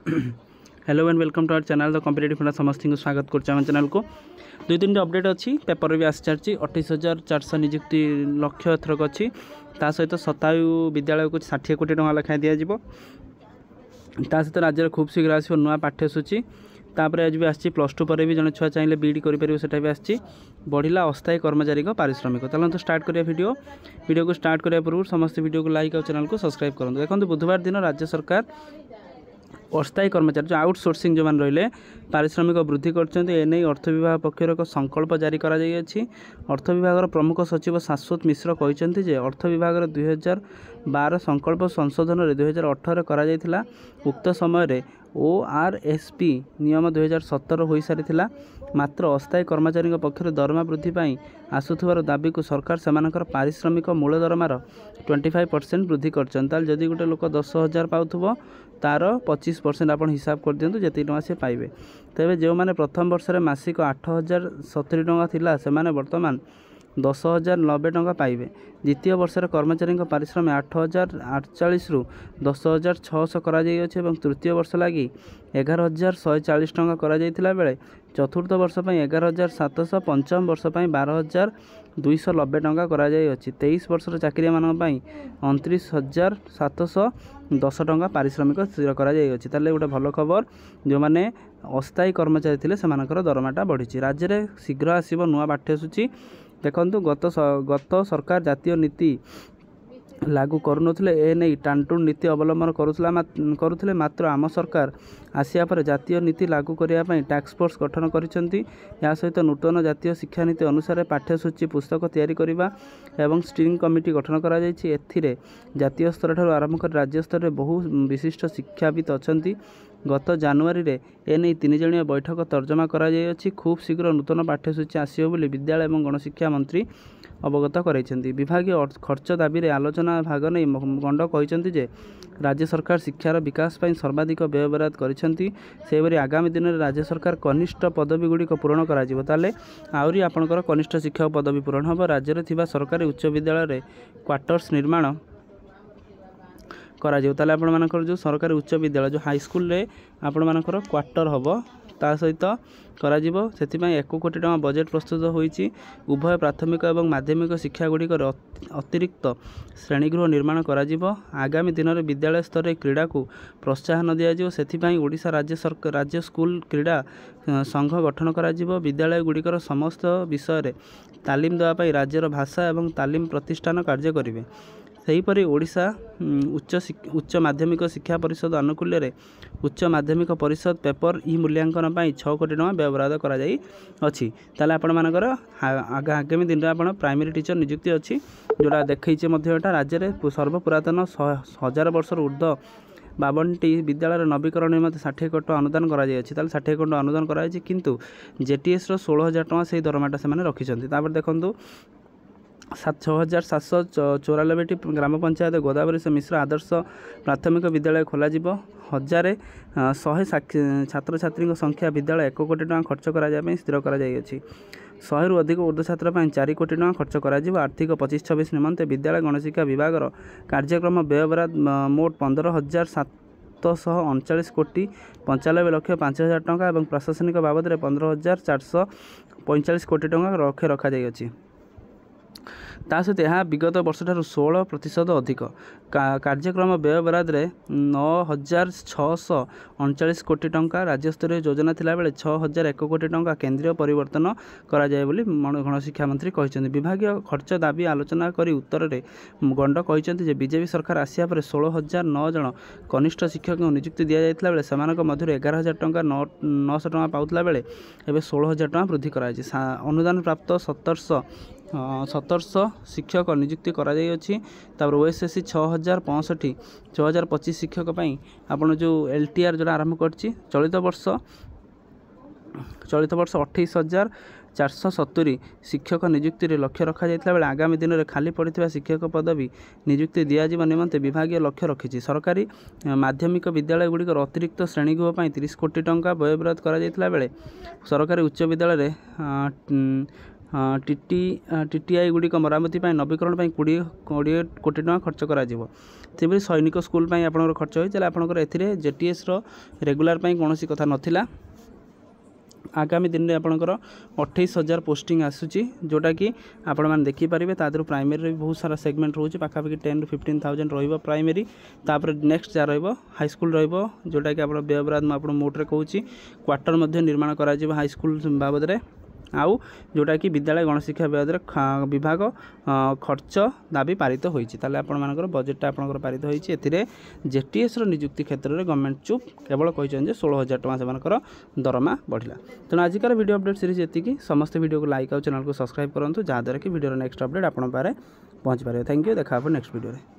Hello and welcome to our channel the competitive funda समस्त को स्वागत कर चैनल को 2-3 अपडेट अच्छी पेपर भी आसी सारी 28,400 नियुक्ति लक्ष्य एथरक अच्छी ता सहित 27 विद्यालय को 60 कोटी टंका लेखाएं दिज्व ता सहित राज्य खूब शीघ्र आसो नुआ पाठ्यसूची तापर आज भी आसी +2 पर भी जन छुआ चाहिए बीडी करें भी बढ़ला अस्थायी कर्मचारी पारिश्रमिक। चलते स्टार्ट करिया वीडियो को स्टार्ट करने पूर्व समस्त वीडियो को लाइक और चैनल को सब्सक्राइब करूँ। देखो बुधवार दिन राज्य सरकार अस्थायी कर्मचारी जो आउटसोर्सिंग जो मैंने रही पारिश्रमिक वृद्धि करने अर्थ विभाग पक्षर एक संकल्प जारी कर अर्थ विभाग प्रमुख सचिव शाश्वत मिश्र कहते अर्थ विभाग 2012 संकल्प संशोधन 2018 करा उक्त समय ORSP नियम 2017 हो सारी मात्र अस्थायी कर्मचारी पक्षर दरमा वृद्धि आसुथुवार दाबी को सरकार सेमानकर पारिश्रमिक मूल दरमार 25% वृद्धि कर जदि गोटे लोक 10,000 पाउथुबो तार 25% आप हिसाब कर दिंतु जी टଙ୍କା से पाइबे। तेबे जो माने प्रथम वर्ष में मासिक 8,070 टଙ୍କା थिला से माने वर्तमान 10,090 टଙ୍କା पाइबे। द्वितीय वर्ष कर्मचारी पारिश्रमिक 8,048 रु 10,600 करा तृतीय वर्ष लगी 11,140 टଙ୍କା करा बेले चतुर्थ वर्ष 11,700 पंचम वर्ष 12,290 टଙ୍କା करा 23 वर्ष चाकरिया मान 29,710 टଙ୍କା पारिश्रमिक स्थिर करा गोटे भल खबर जो मैंने अस्थायी कर्मचारी थे से दरमाटा बढ़ी। राज्य में शीघ्र आसो नुआ पाठ्यसूची देखु गत सरकार जातीय नीति लागू करुनथिले एने टांटुन नीति अवलंबन करुले मात्र आम सरकार आसिया पर जातीय नीति लागू करने टास्क फोर्स गठन करिसेंती। या सहित नूतन जातीय शिक्षा नीति अनुसार पाठ्यसूची पुस्तक तैयारी करने एवं स्टीयरिंग कमिटी गठन करा एथिरे जातीय स्तर ठारू आरंभ कर राज्य स्तर में बहु विशिष्ट शिक्षाविद अच्छी। गत जानुआरी रे एने 3 जणिया बैठक तर्जमा करा खूब शीघ्र नूतन पाठ्यसूची आसियो बोली विद्यालय एवं गणशिक्षा मंत्री अवगत कराइछन्ति। विभागीय खर्च दाबी रे आलोचना भाग नहीं गंड कहते जे राज्य सरकार शिक्षार विकास पर सर्वाधिक व्यय बराद करिसेंति। सेबरी आगामी दिन में राज्य सरकार कनिष्ठ पदवी गुड़िक पूरण कराजिबो ताले आउरी आपणकर कनिष्ठ शिक्षक पदवी पूरण हम। राज्य में सरकारी उच्च विद्यालय क्वार्टर्स निर्माण करा ताले आपण मानकर जो सरकारी उच्च विद्यालय जो हाईस्कूल रे आपण मानकर क्वार्टर हम ता सहित करा 1 कोटी टଙ୍କା बजेट प्रस्तुत होईची। उभय प्राथमिक और माध्यमिक शिक्षा गुड़िक अतिरिक्त श्रेणीगृह निर्माण करा आगामी दिन में विद्यालय स्तर क्रीड़ा को प्रोत्साहन दिज्व से ओडिशा राज्य स्कूल क्रीड़ा संघ गठन करा विद्यालय गुड़िकर समस्त विषय तालीम देवाई राज्यर भाषा और तालीम प्रतिष्ठान कार्य करेंगे। सेहीपरि ओडिशा उच्च माध्यमिक शिक्षा परिषद आनुकूल्य रे उच्च माध्यमिक परिषद पेपर ई मूल्यांकन 6 कोटी टଙ୍କା व्यवहार कराई ताले आपण मानकर आगामी दिन में आप प्राइमरी टीचर नियुक्ति अच्छी जोड़ा देखा राज्य में सर्वपुरातन 1000 वर्ष ऊर्ध्व 52टी विद्यालय नवीकरण निमंते 60 कोटी अनुदान करा 60 कोटी अनुदान कराई किंतु जेटीएस 16,000 टଙ୍କା से दरमाटा से रखिंट। देखो 6,794टी ग्राम पंचायत गोदावरी से मिश्र आदर्श प्राथमिक विद्यालय खोल 1,100 छात्र छात्री संख्या विद्यालय 1 कोटी टଙ୍କା खर्च कराया स्थिर कर 100 रु अधिक ऊर्ध्व छात्र 4 कोटी टଙ୍କା खर्च कर आर्थिक 25-26 निमंते विद्यालय गणशिक्षा विभाग कार्यक्रम व्यय बराद मोट 15,739 कोटी 95 लक्ष 5,000 टଙ୍କା और प्रशासनिक बाबद 15,445 कोटी टଙ୍କା रखा ता सहित यह विगत वर्ष ठारू 16% अधिक। कार्यक्रम व्यय बराद 9,639 कोटी टଙ୍କା राज्य स्तरीय योजना थिला बेले 6,001 कोटी टଙ୍କା केंद्रीय परिवर्तन करा जाय बोली गणशिक्षा मंत्री कहते। विभागीय खर्च दाबी आलोचना करी उत्तर में गंड कहते बीजेपी सरकार आसिया पर 16,009 जन कनिष्ठ शिक्षक नियुक्ति दि जाता बेले सेमानक मध्य 11,000 टଙ୍କା 900 टଙ୍କା पाउथला बेले एबे 16,000 टଙ୍କା वृद्धि करा अनुदान प्राप्त 1700 शिक्षक नियुक्ति करा ओएसएससी 6,065 शिक्षक आपन जो एलटीआर जो आरंभ कर चलित वर्ष 28,470 शिक्षक नियुक्ति लक्ष्य रखा बेले आगामी दिन में खाली पड़ता शिक्षक पदवी नियुक्ति दिज्व निमंते विभागीय लक्ष्य रखी। सरकारी माध्यमिक विद्यालय गुड़िकर अतिरिक्त श्रेणीगृह 30 कोटी टଙ୍କା व्यय बराद करा बेले सरकारी उच्च विद्यालय TTI गुड़िक मरामती नवीकरण 20 कोटी टका खर्च कर सैनिक स्कूल आप खर्च होता आपंकर ए JTS रेगुलर कौन कथा नाला आगामी दिन में आपंकर 28,000 पोस्टिंग आसूची जोटा कि आपण मैंने देखिपारे तादर प्राइमरी बहुत सारा सेगमेंट रोचे पाखापाखि 10 to 15,000 रही प्राइमरी तापर नेक्स्ट जहाँ हाईस्कूल जोटा कि आप व्ययबराद मुझे मोटे कहूँ क्वार्टर निर्माण कर हाईस्कूल बाबद में आउ जोटा कि विद्यालय गणशिक्षा विभाग खर्च दाबी पारित होती आपर बजेटा आपंकर पारित होती JTS नियुक्ति क्षेत्र में गवर्नमेंट चुप केवल कहते 16,000 टका से दरमा बढ़ला। तेणु आजिकार वीडियो अपडेट सीरीज ये समस्त वीडियो को लाइक और चैनल को सब्सक्राइब करूँ जहाँद्वारा कि वीडियो नेक्स्ट अपडेट आप पहुँच पारे। थैंक यू देखा नेक्स्ट वीडियो।